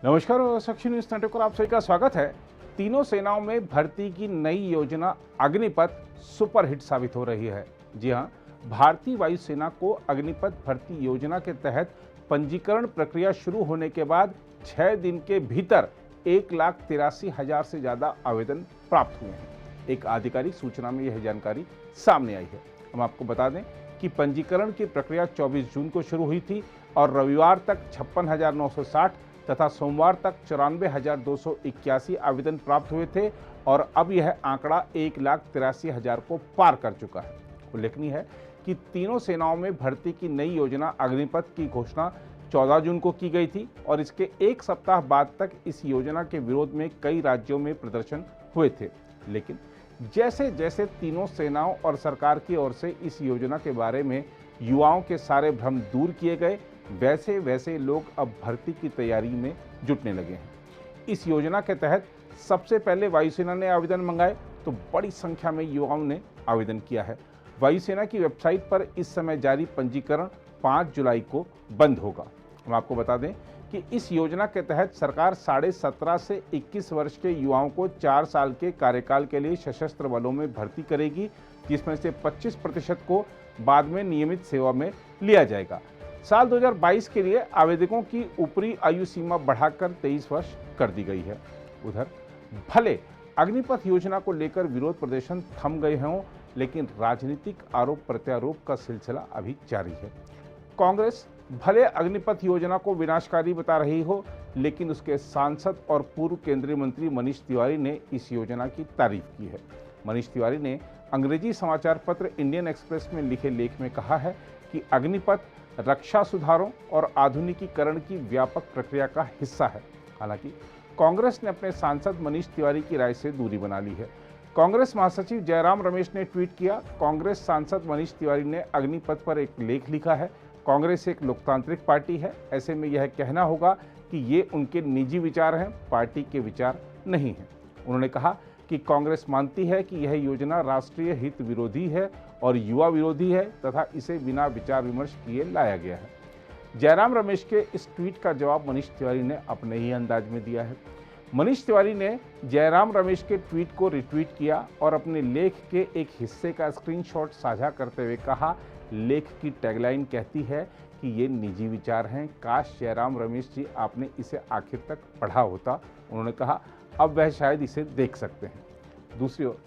नमस्कार और साक्षी news network पर आप सभी का स्वागत है। तीनों सेनाओं में भर्ती की नई योजना अग्निपथ सुपरहिट साबित हो रही है। जी हां, भारतीय वायुसेना को अग्निपथ भर्ती योजना के तहत पंजीकरण प्रक्रिया शुरू होने के बाद 6 दिन के भीतर 1,83,000 से ज्यादा आवेदन प्राप्त हुए हैं। एक आधिकारिक सूचना में यह जानकारी सामने आई है। हम आपको बता दें कि पंजीकरण की प्रक्रिया 24 जून को शुरू हुई थी और रविवार तक 56,960 तथा सोमवार तक 94,281 आवेदन प्राप्त हुए थे और अब यह आंकड़ा 1,83,000 को पार कर चुका है। उल्लेखनीय है कि तीनों सेनाओं में भर्ती की नई योजना अग्निपथ की घोषणा 14 जून को की गई थी और इसके एक सप्ताह बाद तक इस योजना के विरोध में कई राज्यों में प्रदर्शन हुए थे। लेकिन जैसे जैसे तीनों सेनाओं और सरकार की ओर से इस योजना के बारे में युवाओं के सारे भ्रम दूर किए गए, वैसे वैसे लोग अब भर्ती की तैयारी में जुटने लगे हैं। इस योजना के तहत सबसे पहले वायुसेना ने आवेदन मंगाए तो बड़ी संख्या में युवाओं ने आवेदन किया है। वायुसेना की वेबसाइट पर इस समय जारी पंजीकरण 5 जुलाई को बंद होगा। हम आपको बता दें कि इस योजना के तहत सरकार 17.5 से 21 वर्ष के युवाओं को 4 साल के कार्यकाल के लिए सशस्त्र बलों में भर्ती करेगी, जिसमें से 25% को बाद में नियमित सेवा में लिया जाएगा। साल 2022 के लिए आवेदकों की ऊपरी आयु सीमा बढ़ाकर 23 वर्ष कर दी गई है। उधर भले अग्निपथ योजना को लेकर विरोध प्रदर्शन थम गए हों, लेकिन राजनीतिक आरोप प्रत्यारोप का सिलसिला अभी जारी है। कांग्रेस भले अग्निपथ योजना को विनाशकारी बता रही हो, लेकिन उसके सांसद और पूर्व केंद्रीय मंत्री मनीष तिवारी ने इस योजना की तारीफ की है। मनीष तिवारी ने अंग्रेजी समाचार पत्र इंडियन एक्सप्रेस में लिखे लेख में कहा है कि अग्निपथ रक्षा सुधारों और आधुनिकीकरण की व्यापक प्रक्रिया का हिस्सा है। हालांकि कांग्रेस ने अपने सांसद मनीष तिवारी की राय से दूरी बना ली है। कांग्रेस महासचिव जयराम रमेश ने ट्वीट किया, कांग्रेस सांसद मनीष तिवारी ने अग्निपथ पर एक लेख लिखा है। कांग्रेस एक लोकतांत्रिक पार्टी है, ऐसे में यह कहना होगा कि ये उनके निजी विचार हैं, पार्टी के विचार नहीं हैं। उन्होंने कहा कि कांग्रेस मानती है कि यह योजना राष्ट्रीय हित विरोधी है और युवा विरोधी है तथा इसे बिना विचार विमर्श किए लाया गया है। जयराम रमेश के इस ट्वीट का जवाब मनीष तिवारी ने अपने ही अंदाज में दिया है। मनीष तिवारी ने जयराम रमेश के ट्वीट को रिट्वीट किया और अपने लेख के एक हिस्से का स्क्रीनशॉट साझा करते हुए कहा, लेख की टैगलाइन कहती है कि ये निजी विचार हैं, काश जयराम रमेश जी आपने इसे आखिर तक पढ़ा होता। उन्होंने कहा अब वह शायद इसे देख सकते हैं। दूसरी ओर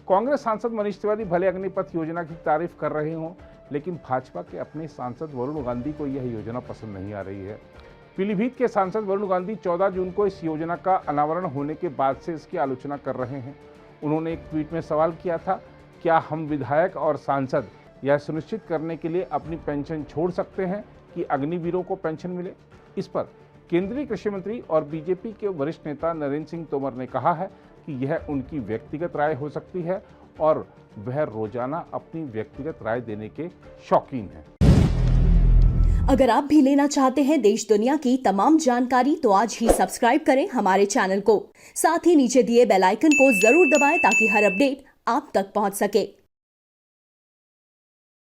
कांग्रेस सांसद मनीष तिवारी भले अग्निपथ योजना की तारीफ कर रहे हों, लेकिन भाजपा के अपने सांसद वरुण गांधी को यह योजना पसंद नहीं आ रही है। पीलीभीत के सांसद वरुण गांधी 14 जून को इस योजना का अनावरण होने के बाद से इसकी आलोचना कर रहे हैं। उन्होंने एक ट्वीट में सवाल किया था, क्या हम विधायक और सांसद यह सुनिश्चित करने के लिए अपनी पेंशन छोड़ सकते हैं कि अग्निवीरों को पेंशन मिले? इस पर केंद्रीय कृषि मंत्री और बीजेपी के वरिष्ठ नेता नरेंद्र सिंह तोमर ने कहा है कि यह उनकी व्यक्तिगत राय हो सकती है और वह रोजाना अपनी व्यक्तिगत राय देने के शौकीन हैं। अगर आप भी लेना चाहते हैं देश दुनिया की तमाम जानकारी तो आज ही सब्सक्राइब करें हमारे चैनल को। साथ ही नीचे दिए बेल आइकन को जरूर दबाएं ताकि हर अपडेट आप तक पहुंच सके।